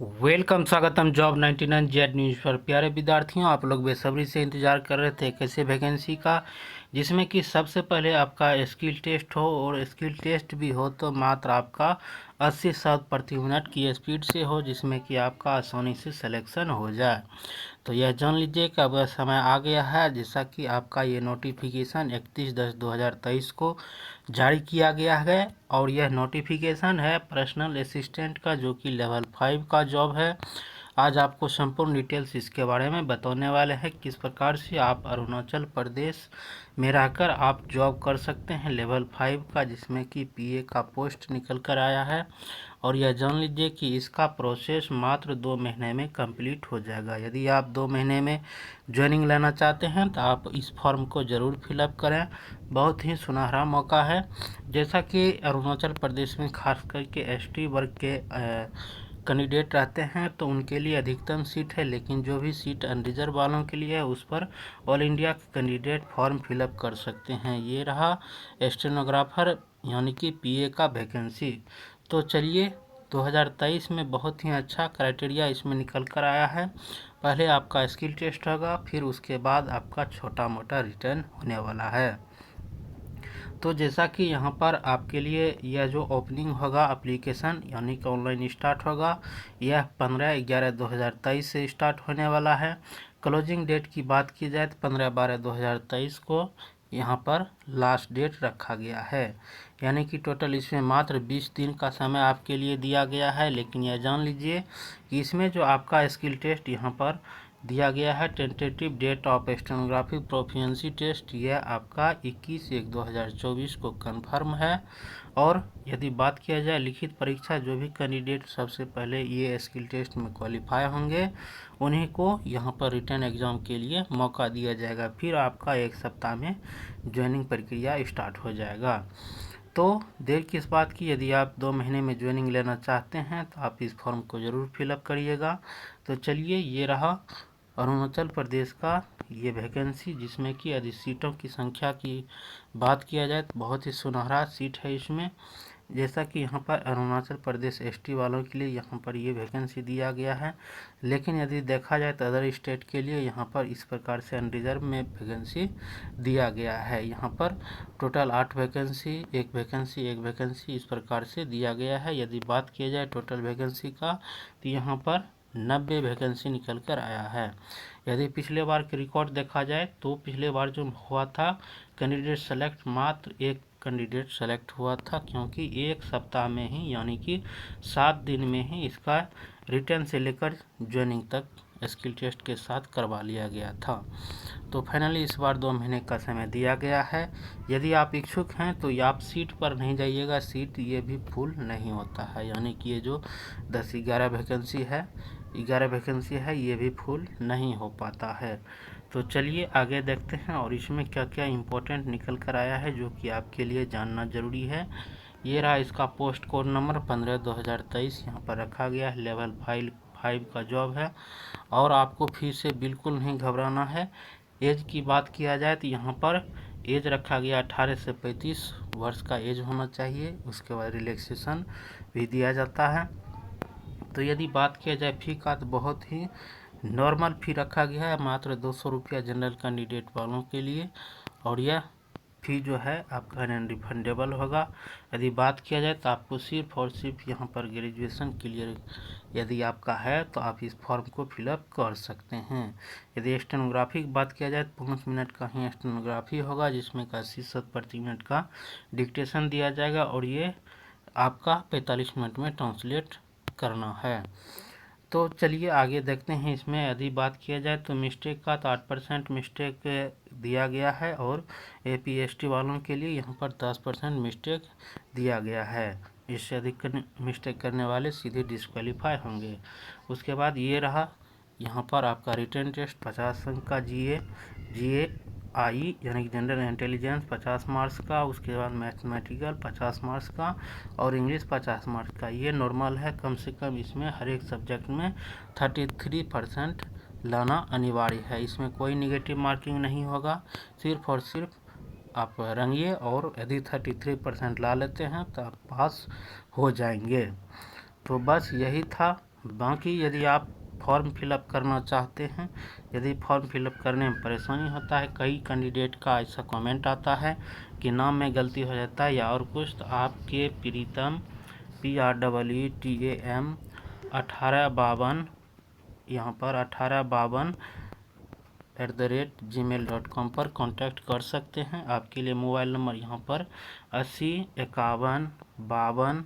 Welcome, स्वागतम job 99 Z news पर। प्यारे विद्यार्थियों, आप लोग बेसब्री से इंतज़ार कर रहे थे एक ऐसे वैकेंसी का जिसमें कि सबसे पहले आपका स्किल टेस्ट हो, और स्किल टेस्ट भी हो तो मात्र आपका 80 शब्द प्रति मिनट की स्पीड से हो, जिसमें कि आपका आसानी से सिलेक्शन हो जाए। तो यह जान लीजिए कि अब समय आ गया है, जैसा कि आपका ये नोटिफिकेशन 31/10/2023 को जारी किया गया है। और यह नोटिफिकेशन है पर्सनल असिस्टेंट का, जो कि लेवल 5 का जॉब है। आज आपको संपूर्ण डिटेल्स इसके बारे में बताने वाले हैं, किस प्रकार से आप अरुणाचल प्रदेश में रहकर आप जॉब कर सकते हैं लेवल 5 का, जिसमें कि पीए का पोस्ट निकल कर आया है। और यह जान लीजिए कि इसका प्रोसेस मात्र 2 महीने में कंप्लीट हो जाएगा। यदि आप 2 महीने में ज्वाइनिंग लेना चाहते हैं तो आप इस फॉर्म को ज़रूर फिलअप करें। बहुत ही सुनहरा मौका है। जैसा कि अरुणाचल प्रदेश में खास करके एसटी वर्ग के कैंडिडेट रहते हैं तो उनके लिए अधिकतम सीट है, लेकिन जो भी सीट अनरिजर्व वालों के लिए है उस पर ऑल इंडिया के कैंडिडेट फॉर्म फिलअप कर सकते हैं। ये रहा स्टेनोग्राफर यानी कि पीए का वैकेंसी। तो चलिए, 2023 में बहुत ही अच्छा क्राइटेरिया इसमें निकल कर आया है। पहले आपका स्किल टेस्ट होगा, फिर उसके बाद आपका छोटा मोटा रिटर्न होने वाला है। तो जैसा कि यहाँ पर आपके लिए यह जो ओपनिंग होगा एप्लीकेशन यानी कि ऑनलाइन स्टार्ट होगा, यह 15/11/2023 से स्टार्ट होने वाला है। क्लोजिंग डेट की बात की जाए तो 15/12/2023 को यहाँ पर लास्ट डेट रखा गया है। यानी कि टोटल इसमें मात्र 20 दिन का समय आपके लिए दिया गया है। लेकिन यह जान लीजिए कि इसमें जो आपका स्किल टेस्ट यहाँ पर दिया गया है, tentative date of stenographic proficiency test, यह आपका 21/1/2024 को कंफर्म है। और यदि बात किया जाए लिखित परीक्षा, जो भी कैंडिडेट सबसे पहले ये स्किल टेस्ट में क्वालिफाई होंगे उन्हीं को यहाँ पर रिटर्न एग्ज़ाम के लिए मौका दिया जाएगा। फिर आपका 1 सप्ताह में ज्वाइनिंग प्रक्रिया स्टार्ट हो जाएगा। तो देर किस बात की, यदि आप 2 महीने में ज्वाइनिंग लेना चाहते हैं तो आप इस फॉर्म को ज़रूर फिलअप करिएगा। तो चलिए, ये रहा अरुणाचल प्रदेश का ये वैकेंसी, जिसमें कि यदि सीटों की संख्या की बात किया जाए तो बहुत ही सुनहरा सीट है इसमें। जैसा कि यहाँ पर अरुणाचल प्रदेश एसटी वालों के लिए यहाँ पर ये वैकेंसी दिया गया है। लेकिन यदि देखा जाए तो अदर स्टेट के लिए यहाँ पर इस प्रकार से अनरिजर्व में वैकेंसी दिया गया है। यहाँ पर टोटल 8 वैकेंसी, एक वैकेंसी इस प्रकार से दिया गया है। यदि बात किया जाए टोटल वैकेंसी का तो यहाँ पर 90 वैकेंसी निकल कर आया है। यदि पिछले बार के रिकॉर्ड देखा जाए तो पिछले बार जो हुआ था कैंडिडेट सेलेक्ट, मात्र एक कैंडिडेट सेलेक्ट हुआ था, क्योंकि 1 सप्ताह में ही यानी कि 7 दिन में ही इसका रिटर्न से लेकर ज्वाइनिंग तक स्किल टेस्ट के साथ करवा लिया गया था। तो फाइनली इस बार 2 महीने का समय दिया गया है। यदि आप इच्छुक हैं तो आप सीट पर नहीं जाइएगा, सीट ये भी फुल नहीं होता है। यानी कि ये जो 10-11 वैकेंसी है, 11 वैकेंसी है, ये भी फुल नहीं हो पाता है। तो चलिए आगे देखते हैं और इसमें क्या क्या इम्पोर्टेंट निकल कर आया है जो कि आपके लिए जानना ज़रूरी है। ये रहा इसका पोस्ट कोड नंबर 15/2023 यहाँ पर रखा गया है। लेवल 5 का जॉब है। और आपको फिर से बिल्कुल नहीं घबराना है। एज की बात किया जाए तो यहाँ पर एज रखा गया 18 से 35 वर्ष का एज होना चाहिए। उसके बाद रिलैक्सेशन भी दिया जाता है। तो यदि बात किया जाए फ़ी का तो बहुत ही नॉर्मल फ़ी रखा गया है, मात्र 200 रुपया जनरल कैंडिडेट वालों के लिए। और यह फ़ी जो है आपका नॉन रिफंडेबल होगा। यदि बात किया जाए तो आपको सिर्फ और सिर्फ यहाँ पर ग्रेजुएशन क्लियर यदि आपका है तो आप इस फॉर्म को फिलअप कर सकते हैं। यदि स्टेनोग्राफी की बात किया जाए तो 5 मिनट का ही स्टेनोग्राफी होगा, जिसमें का 80 शब्द प्रति मिनट का डिक्टेशन दिया जाएगा और ये आपका 45 मिनट में ट्रांसलेट करना है। तो चलिए आगे देखते हैं। इसमें यदि बात किया जाए तो मिस्टेक का तो 8% मिस्टेक दिया गया है, और APST वालों के लिए यहाँ पर 10% मिस्टेक दिया गया है। इससे अधिक मिस्टेक करने वाले सीधे डिस्क्वालीफाई होंगे। उसके बाद ये रहा यहाँ पर आपका रिटन टेस्ट 50 अंक का, GAI यानी कि जनरल इंटेलिजेंस 50 मार्क्स का, उसके बाद मैथमेटिकल 50 मार्क्स का, और इंग्लिश 50 मार्क्स का। ये नॉर्मल है, कम से कम इसमें हर एक सब्जेक्ट में 33% लाना अनिवार्य है। इसमें कोई निगेटिव मार्किंग नहीं होगा, सिर्फ और सिर्फ आप रंगिए, और यदि 33% ला लेते हैं तो आप पास हो जाएंगे। तो बस यही था बाकी यदि आप फॉर्म फिलअप करना चाहते हैं, यदि फॉर्म फिलअप करने में परेशानी होता है, कई कैंडिडेट का ऐसा कमेंट आता है कि नाम में गलती हो जाता है या और कुछ, तो आपके प्रीतम PREETAM 1852 यहाँ पर 1852@gmail.com पर कांटेक्ट कर सकते हैं। आपके लिए मोबाइल नंबर यहाँ पर 80 51 52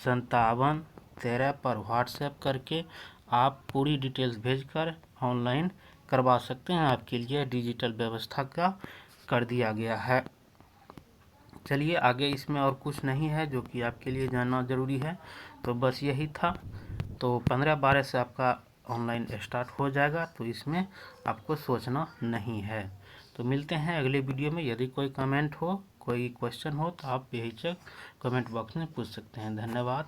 57 13 पर व्हाट्सएप करके आप पूरी डिटेल्स भेजकर ऑनलाइन करवा सकते हैं। आपके लिए डिजिटल व्यवस्था का कर दिया गया है। चलिए आगे इसमें और कुछ नहीं है जो कि आपके लिए जानना ज़रूरी है, तो बस यही था। तो 15-12 से आपका ऑनलाइन स्टार्ट हो जाएगा, तो इसमें आपको सोचना नहीं है। तो मिलते हैं अगले वीडियो में। यदि कोई कमेंट हो, कोई क्वेश्चन हो, तो आप बेहिचक कमेंट बॉक्स में पूछ सकते हैं। धन्यवाद।